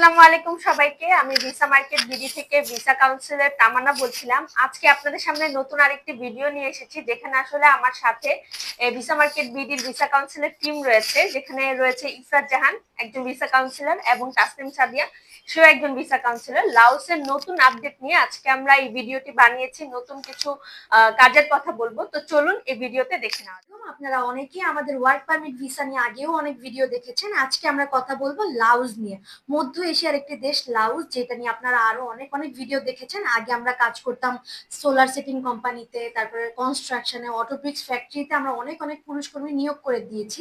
আসসালামু আলাইকুম সবাইকে। আমি ভিসা মার্কেট বিডি থেকে ভিসা কাউন্সিলর তামান্না বলছিলাম। আজকে আপনাদের সামনে নতুন আরেকটি ভিডিও নিয়ে এসেছি, যেখানে আসলে আমার সাথে ভিসা মার্কেট বিডির ভিসা কাউন্সিলর টিম রয়েছে, যেখানে রয়েছে ইফরাত জাহান একজন ভিসা কাউন্সিলর এবং তাসনিম সাদিয়া সেও একজন ভিসা কাউন্সিলর। লাওসের নতুন আপডেট নিয়ে আজকে আমরা এই ভিডিওটি বানিয়েছি, নতুন কিছু কাজের কথা বলবো। তো চলুন এই ভিডিওতে দেখে নেওয়া যাক। আপনারা অনেকেই আমাদের ওয়ার্ক পারমিট ভিসা নিয়ে আগেও অনেক ভিডিও দেখেছেন। আজকে আমরা কথা বলবো লাউজ নিয়ে। মধ্য এশিয়ার একটি দেশ লাউজ, যেটা নিয়ে আপনারা আরো অনেক অনেক ভিডিও দেখেছেন। আগে আমরা কাজ করতাম সোলার সেটিং কোম্পানিতে, তারপরে কনস্ট্রাকশনে, অটোব্রিক্স ফ্যাক্টরিতে আমরা অনেক অনেক পুরুষ কর্মী নিয়োগ করে দিয়েছি।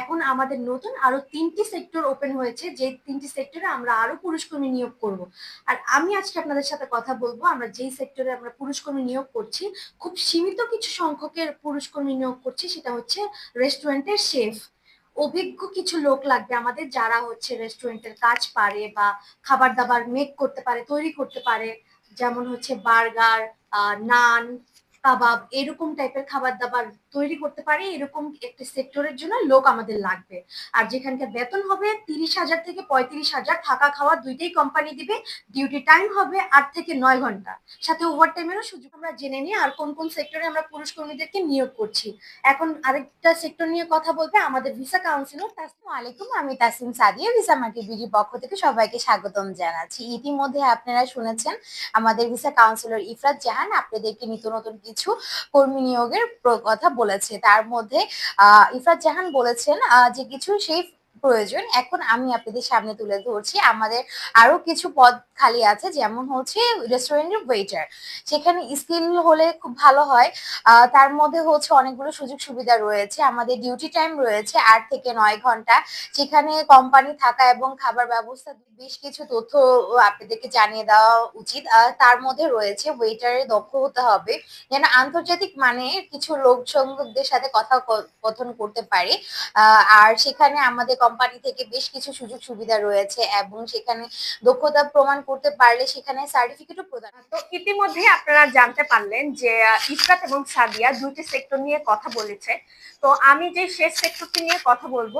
এখন আমাদের নতুন আরো 3টি সেক্টর ওপেন হয়েছে, যে 3টি সেক্টরে আমরা আরো পুরুষ কর্মী নিয়োগ করব। আর আমি আজকে আপনাদের সাথে কথা বলবো আমরা যেই সেক্টরে আমরা পুরুষ কর্মী নিয়োগ করছি, খুব সীমিত কিছু সংখ্যকের পুরুষ কর্মী নিয়োগ করছি, সেটা হচ্ছে রেস্টুরেন্টের শেফ। অভিজ্ঞ কিছু লোক লাগবে আমাদের, যারা হচ্ছে রেস্টুরেন্টের কাজ পারে বা খাবার দাবার মেক করতে পারে, তৈরি করতে পারে। যেমন হচ্ছে বার্গার, নান, কাবাব, এরকম টাইপের খাবার দাবার তৈরি করতে পারে, এরকম একটা সেক্টরের জন্য লোক আমাদের লাগবে। আর যেখানকার বেতন হবে 30,000 থেকে 35,000, থাকা খাওয়া দুইটাই কোম্পানি দিবে। ডিউটি টাইম হবে 8 থেকে 9 ঘন্টা, সাথে ওভার টাইমেরও সুযোগ। আমরা জেনে নিই আর কোন কোন সেক্টরে আমরা পুরুষ কর্মীদেরকে নিয়োগ করছি। এখন আরেকটা সেক্টর নিয়ে কথা বলবে আমাদের ভিসা কাউন্সিলর তাসনিম। আলাইকুম, আমি তাসনিম সাদিয়া, ভিসা মার্কেট বিডির পক্ষ থেকে সবাইকে স্বাগতম জানাচ্ছি। ইতিমধ্যে আপনারা শুনেছেন আমাদের ভিসা কাউন্সিলর ইফরাত জাহান আপনাদেরকে নিত্য নতুন কিছু কর্মী নিয়োগের কথা বলেছে। তার মধ্যে ইফরাত জাহান বলেছেন যে কিছু সেই প্রয়োজন এখন আমি আপনাদের সামনে তুলে ধরছি। আমাদের আরো কিছু পদ খালি আছে, যেমন হচ্ছে রেস্টুরেন্টের ওয়েটার। সেখানে স্কিল হলে খুব ভালো হয়। তার মধ্যে হচ্ছে অনেকগুলো সুযোগ সুবিধা রয়েছে। আমাদের ডিউটি টাইম রয়েছে 8 থেকে 9 ঘন্টা। সেখানে কোম্পানি থাকা এবং খাবার ব্যবস্থা বেশ কিছু তথ্য আপনাদেরকে জানিয়ে দেওয়া উচিত। তার মধ্যে রয়েছে ওয়েটারের দক্ষ হতে হবে, যেন আন্তর্জাতিক মানের কিছু লোক সংযোগদের সাথে কথন করতে পারে। আর সেখানে আমাদের কোম্পানি থেকে বেশ কিছু সুযোগ সুবিধা রয়েছে এবং সেখানে দক্ষতা প্রমাণ করতে পারলে সেখানে সার্টিফিকেটও প্রদান। তো ইতিমধ্যে আপনারা জানতে পারলেন যে ইফরাত এবং সাদিয়া দুইটি সেক্টর নিয়ে কথা বলেছে। তো আমি যে শেষ সেক্টরটি নিয়ে কথা বলবো,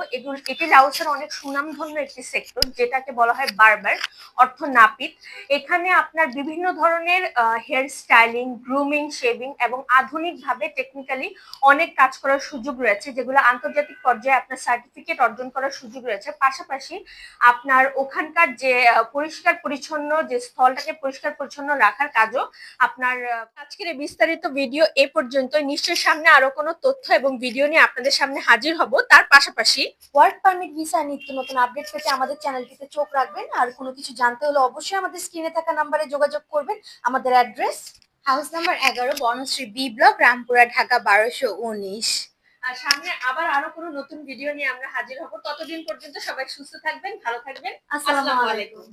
এটি লাওসের অনেক সুনামধন্য একটি সেক্টর, যেটাকে বলা হয় বারবার, অর্থ নাপিত। এখানে আপনার বিভিন্ন ধরনের হেয়ার স্টাইলিং, গ্রুমিং, শেভিং এবং আধুনিকভাবে টেকনিক্যালি অনেক কাজ করার সুযোগ রয়েছে, যেগুলো আন্তর্জাতিক পর্যায়ে আপনার সার্টিফিকেট অর্জন করার সুযোগ রয়েছে। পাশাপাশি আপনার ওখানকার যে পরিষ্কার পরিচ্ছন্ন যে স্থলটাকে পরিষ্কার পরিচ্ছন্ন রাখার কাজও আপনার। আজকের এই বিস্তারিত ভিডিও এ পর্যন্ত। নিশ্চয়ই সামনে আরো কোনো তথ্য এবং ভিডিও নিয়ে আপনাদের সামনে হাজির হব। তার পাশাপাশি ওয়ার্ক পারমিট ভিসা নিত্য নতুন আপডেট পেতে আমাদের চ্যানেলটিতে চোখ রাখবেন। আর কোনো কিছু জানতে হলে অবশ্যই আমাদের স্ক্রিনে থাকা নাম্বারে যোগাযোগ করবেন। আমাদের address house number 11, Banasree B block, Rampura, Dhaka 1219। আর সামনে আবার আরো কোনো নতুন ভিডিও নিয়ে আমরা হাজির হব। ততদিন পর্যন্ত সবাই সুস্থ থাকবেন, ভালো থাকবেন। আসসালামু আলাইকুম।